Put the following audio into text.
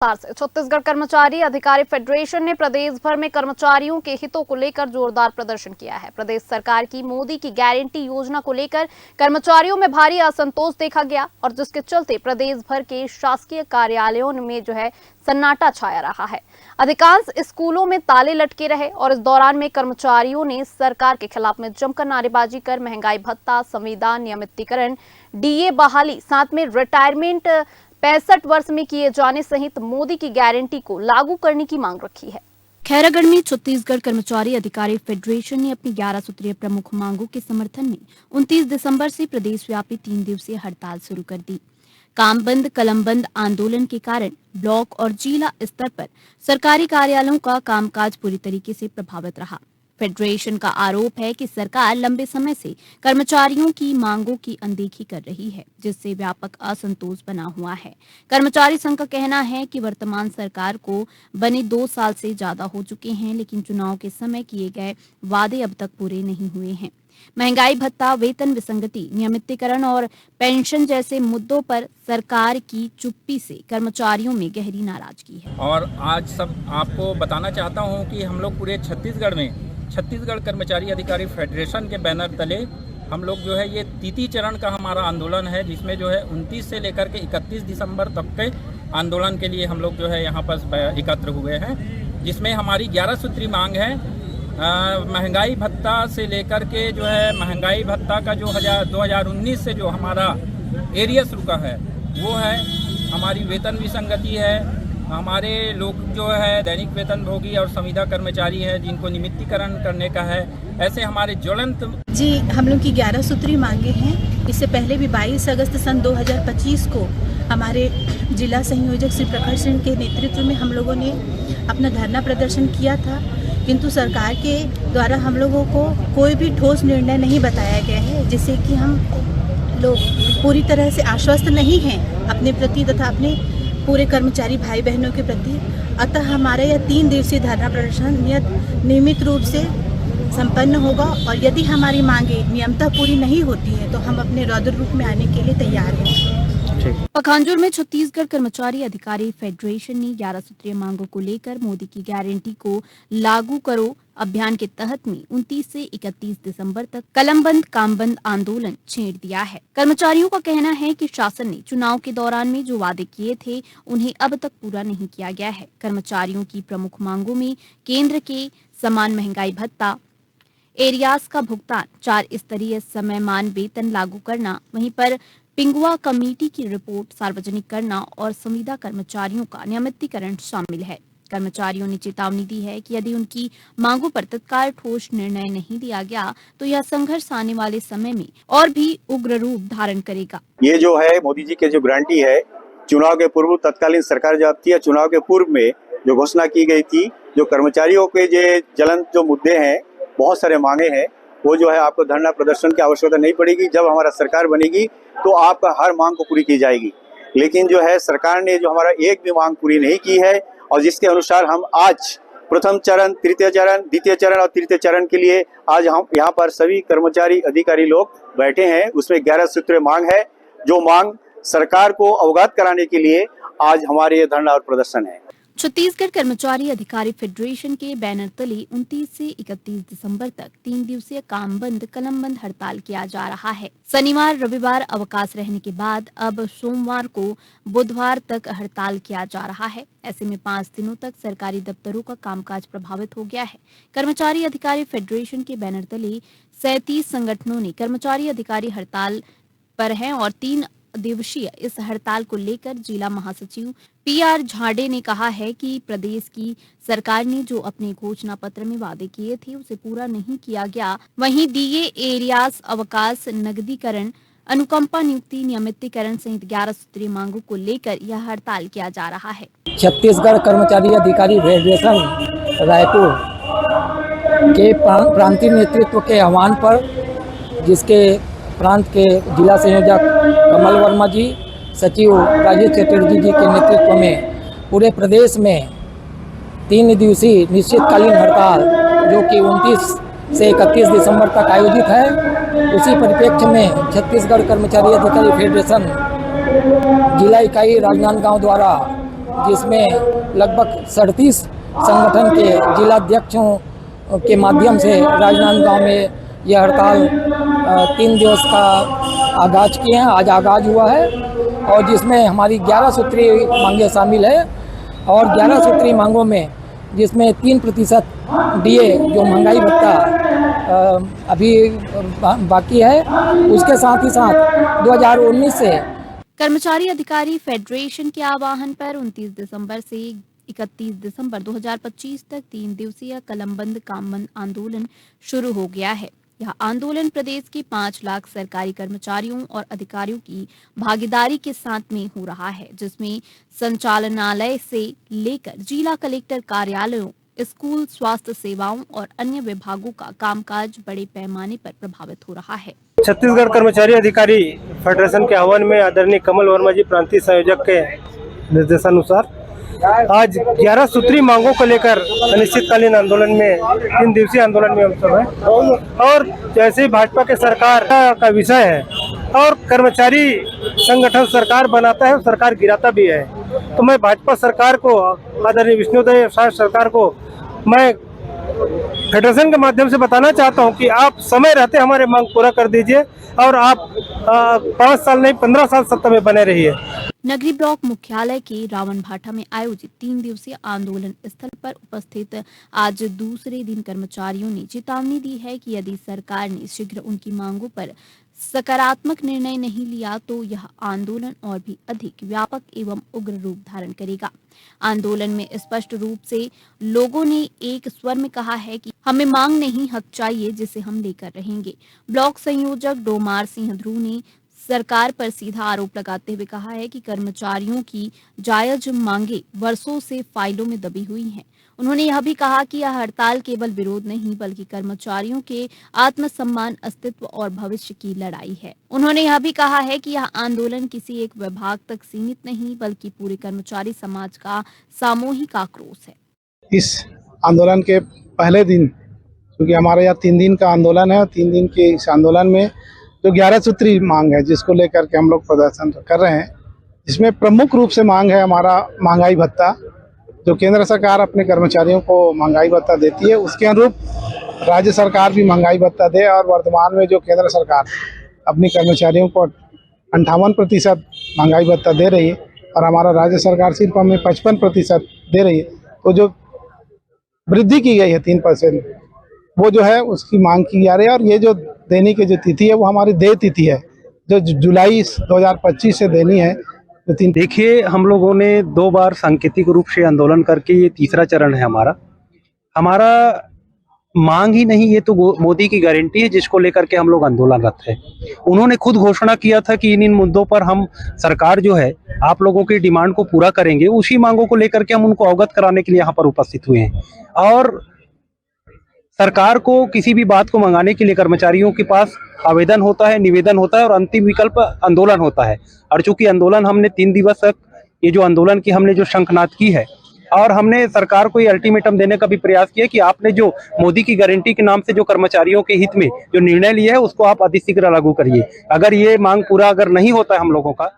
छत्तीसगढ़ कर्मचारी अधिकारी फेडरेशन ने प्रदेश भर में कर्मचारियों के हितों को लेकर जोरदार प्रदर्शन किया है। प्रदेश सरकार की मोदी की गारंटी योजना को लेकर कर्मचारियों में भारी असंतोष देखा गया और जिसके चलते प्रदेश भर के शासकीय कार्यालयों में सन्नाटा छाया रहा है। अधिकांश स्कूलों में ताले लटके रहे और इस दौरान में कर्मचारियों ने सरकार के खिलाफ में जमकर नारेबाजी कर महंगाई भत्ता, संविदा नियमितीकरण, डीए बहाली, साथ में रिटायरमेंट 65 वर्ष में किए जाने सहित मोदी की गारंटी को लागू करने की मांग रखी है। खैरागढ़ में छत्तीसगढ़ कर्मचारी अधिकारी फेडरेशन ने अपनी 11 सूत्रीय प्रमुख मांगों के समर्थन में 29 दिसंबर से प्रदेश व्यापी 3 दिवसीय हड़ताल शुरू कर दी। काम बंद कलम बंद आंदोलन के कारण ब्लॉक और जिला स्तर पर सरकारी कार्यालयों का कामकाज पूरी तरीके से प्रभावित रहा। फेडरेशन का आरोप है कि सरकार लंबे समय से कर्मचारियों की मांगों की अनदेखी कर रही है, जिससे व्यापक असंतोष बना हुआ है। कर्मचारी संघ का कहना है कि वर्तमान सरकार को बने 2 साल से ज्यादा हो चुके हैं, लेकिन चुनाव के समय किए गए वादे अब तक पूरे नहीं हुए हैं। महंगाई भत्ता, वेतन विसंगति, नियमितीकरण और पेंशन जैसे मुद्दों पर सरकार की चुप्पी से कर्मचारियों में गहरी नाराजगी है। और आज सब आपको बताना चाहता हूं कि हम लोग पूरे छत्तीसगढ़ में छत्तीसगढ़ कर्मचारी अधिकारी फेडरेशन के बैनर तले हम लोग ये तृतीय चरण का हमारा आंदोलन है, जिसमें 29 से लेकर के 31 दिसंबर तक के आंदोलन के लिए हम लोग यहाँ पर एकत्र हुए हैं, जिसमें हमारी 11 सूत्री मांग है। महंगाई भत्ता से लेकर के महंगाई भत्ता का 2019 से जो हमारा एरियस रुका है वो है, हमारी वेतन विसंगति है, हमारे लोग दैनिक वेतन भोगी और संविदा कर्मचारी है जिनको नियमितीकरण करने का है। ऐसे हमारे ज्वलंत हम लोग की 11 सूत्री मांगे हैं। इससे पहले भी 22 अगस्त सन 2025 को हमारे जिला संयोजक श्री प्रखर सिंह के नेतृत्व में हम लोगों ने अपना धरना प्रदर्शन किया था, किंतु सरकार के द्वारा हम लोगों को कोई भी ठोस निर्णय नहीं बताया गया है, जिससे कि हम लोग पूरी तरह से आश्वस्त नहीं हैं अपने प्रति तथा अपने पूरे कर्मचारी भाई बहनों के प्रति। अतः हमारा यह 3 दिवसीय धरना प्रदर्शन नियमित रूप से संपन्न होगा और यदि हमारी मांगे नियमतः पूरी नहीं होती है तो हम अपने रौद्र रूप में आने के लिए तैयार हैं। पखांजूर में छत्तीसगढ़ कर्मचारी अधिकारी फेडरेशन ने 11 सूत्रीय मांगों को लेकर मोदी की गारंटी को लागू करो अभियान के तहत में 29 से 31 दिसंबर तक कलम बंद काम बंद आंदोलन छेड़ दिया है। कर्मचारियों का कहना है कि शासन ने चुनाव के दौरान में जो वादे किए थे उन्हें अब तक पूरा नहीं किया गया है। कर्मचारियों की प्रमुख मांगों में केंद्र के समान महंगाई भत्ता, एरियास का भुगतान, 4 स्तरीय समयमान वेतन लागू करना, वहीं पर पिंगुआ कमेटी की रिपोर्ट सार्वजनिक करना और संविदा कर्मचारियों का नियमितीकरण शामिल है। कर्मचारियों ने चेतावनी दी है कि यदि उनकी मांगों पर तत्काल ठोस निर्णय नहीं दिया गया तो यह संघर्ष आने वाले समय में और भी उग्र रूप धारण करेगा। ये मोदी जी के जो गारंटी है, चुनाव के पूर्व तत्कालीन सरकार जब थी, चुनाव के पूर्व में जो घोषणा की गई थी, जो कर्मचारियों के ज्वलंत जो मुद्दे हैं, बहुत सारे मांगे हैं, वो आपको धरना प्रदर्शन की आवश्यकता नहीं पड़ेगी। जब हमारा सरकार बनेगी तो आपका हर मांग को पूरी की जाएगी। लेकिन सरकार ने हमारा एक भी मांग पूरी नहीं की है और जिसके अनुसार हम आज प्रथम चरण, तृतीय चरण, द्वितीय चरण और तृतीय चरण के लिए आज हम यहाँ पर सभी कर्मचारी अधिकारी लोग बैठे हैं। उसमें 11 सूत्रीय मांग है, जो मांग सरकार को अवगत कराने के लिए आज हमारे ये धरना और प्रदर्शन है। छत्तीसगढ़ कर्मचारी अधिकारी फेडरेशन के बैनर तले 29 से 31 दिसंबर तक 3 दिवसीय काम बंद कलम बंद हड़ताल किया जा रहा है। शनिवार रविवार अवकाश रहने के बाद अब सोमवार को बुधवार तक हड़ताल किया जा रहा है। ऐसे में 5 दिनों तक सरकारी दफ्तरों का कामकाज प्रभावित हो गया है। कर्मचारी अधिकारी फेडरेशन के बैनर तले 37 संगठनों ने कर्मचारी अधिकारी हड़ताल पर हैं और 3 दिवसीय इस हड़ताल को लेकर जिला महासचिव PR झाड़े ने कहा है कि प्रदेश की सरकार ने जो अपने घोषणा पत्र में वादे किए थे उसे पूरा नहीं किया गया। वहीं डीए, एरियास, अवकाश, नगदीकरण, अनुकंपा नियुक्ति, नियमितीकरण सहित 11 सूत्रीय मांगों को लेकर यह हड़ताल किया जा रहा है। छत्तीसगढ़ कर्मचारी अधिकारी फेडरेशन रायपुर के प्रांतीय नेतृत्व के आह्वान पर, जिसके प्रांत के जिला संयोजक कमल वर्मा जी, सचिव राजेश चटर्जी जी के नेतृत्व में पूरे प्रदेश में 3 दिवसीय निश्चितकालीन हड़ताल जो कि 29 से 31 दिसंबर तक आयोजित है, उसी परिप्रेक्ष्य में छत्तीसगढ़ कर्मचारी अधिकारी फेडरेशन जिला इकाई राजनांदगांव द्वारा जिसमें लगभग 37 संगठन के जिलाध्यक्षों के माध्यम से राजनांदगांव में यह हड़ताल 3 दिवस का आगाज किए हैं। आज आगाज हुआ है और जिसमें हमारी 11 सूत्रीय मांगें शामिल है और 11 सूत्रीय मांगों में जिसमें 3% डीए जो महंगाई भत्ता अभी बाकी है, उसके साथ ही साथ 2019 से कर्मचारी अधिकारी फेडरेशन के आह्वान पर 29 दिसंबर से 31 दिसंबर 2025 तक 3 दिवसीय कलमबंद कामबंद आंदोलन शुरू हो गया है। यह आंदोलन प्रदेश के 5 लाख सरकारी कर्मचारियों और अधिकारियों की भागीदारी के साथ में हो रहा है, जिसमें संचालनालय से लेकर जिला कलेक्टर कार्यालयों, स्कूल, स्वास्थ्य सेवाओं और अन्य विभागों का कामकाज बड़े पैमाने पर प्रभावित हो रहा है। छत्तीसगढ़ कर्मचारी अधिकारी फेडरेशन के आह्वान में आदरणीय कमल वर्मा जी प्रांतीय संयोजक के निर्देशानुसार आज 11 सूत्री मांगों को लेकर अनिश्चितकालीन आंदोलन में 3 दिवसीय आंदोलन में हम सब हैं। और जैसे भाजपा के सरकार का विषय है और कर्मचारी संगठन सरकार बनाता है और सरकार गिराता भी है, तो मैं भाजपा सरकार को, आदरणीय विष्णुदेव साय सरकार को मैं फेडरेशन के माध्यम से बताना चाहता हूं कि आप समय रहते हमारे मांग पूरा कर दीजिए और आप 5 साल नहीं 15 साल सत्ता में बने रहिए। नगरी ब्लॉक मुख्यालय के रावण भाटा में आयोजित 3 दिवसीय आंदोलन स्थल पर उपस्थित आज दूसरे दिन कर्मचारियों ने चेतावनी दी है कि यदि सरकार ने शीघ्र उनकी मांगों पर सकारात्मक निर्णय नहीं लिया तो यह आंदोलन और भी अधिक व्यापक एवं उग्र रूप धारण करेगा। आंदोलन में स्पष्ट रूप से लोगों ने एक स्वर में कहा है कि हमें मांग नहीं, हक चाहिए, जिसे हम लेकर रहेंगे। ब्लॉक संयोजक डोमार सिंह ध्रुव ने सरकार पर सीधा आरोप लगाते हुए कहा है कि कर्मचारियों की जायज मांगे वर्षों से फाइलों में दबी हुई हैं। उन्होंने यह भी कहा कि यह हड़ताल केवल विरोध नहीं बल्कि कर्मचारियों के आत्मसम्मान, अस्तित्व और भविष्य की लड़ाई है। उन्होंने यह भी कहा है कि यह आंदोलन किसी एक विभाग तक सीमित नहीं बल्कि पूरे कर्मचारी समाज का सामूहिक आक्रोश है। इस आंदोलन के पहले दिन, क्योंकि हमारे यहाँ 3 दिन का आंदोलन है और 3 दिन के इस आंदोलन में जो 11 सूत्री मांग है जिसको लेकर के हम लोग प्रदर्शन कर रहे हैं, जिसमें प्रमुख रूप से मांग है हमारा महंगाई भत्ता। जो केंद्र सरकार अपने कर्मचारियों को महंगाई भत्ता देती है, उसके अनुरूप राज्य सरकार भी महंगाई भत्ता दे। और वर्तमान में जो केंद्र सरकार अपनी कर्मचारियों को 58% महंगाई भत्ता दे रही है और हमारा राज्य सरकार सिर्फ हमें 55% दे रही है, तो जो वृद्धि की गई है 3%, वो जो है उसकी मांग की जा रही है। और ये जो देने की जो तिथि है वो हमारी देय तिथि है, जो जुलाई 2025 से देनी है। देखिए, हम लोगों ने 2 बार सांकेतिक रूप से आंदोलन करके ये तीसरा चरण है हमारा मांग ही नहीं, ये तो मोदी की गारंटी है जिसको लेकर के हम लोग आंदोलनरत है। उन्होंने खुद घोषणा किया था कि इन मुद्दों पर हम सरकार जो है आप लोगों की डिमांड को पूरा करेंगे। उसी मांगों को लेकर के हम उनको अवगत कराने के लिए यहाँ पर उपस्थित हुए हैं। और सरकार को किसी भी बात को मंगाने के लिए कर्मचारियों के पास आवेदन होता है, निवेदन होता है और अंतिम विकल्प आंदोलन होता है। और चूंकि आंदोलन हमने 3 दिवस तक ये जो आंदोलन की हमने जो शंखनाद की है और हमने सरकार को ये अल्टीमेटम देने का भी प्रयास किया कि आपने जो मोदी की गारंटी के नाम से जो कर्मचारियों के हित में जो निर्णय लिया है उसको आप अतिशीघ्र लागू करिए। अगर ये मांग पूरा अगर नहीं होता है हम लोगों का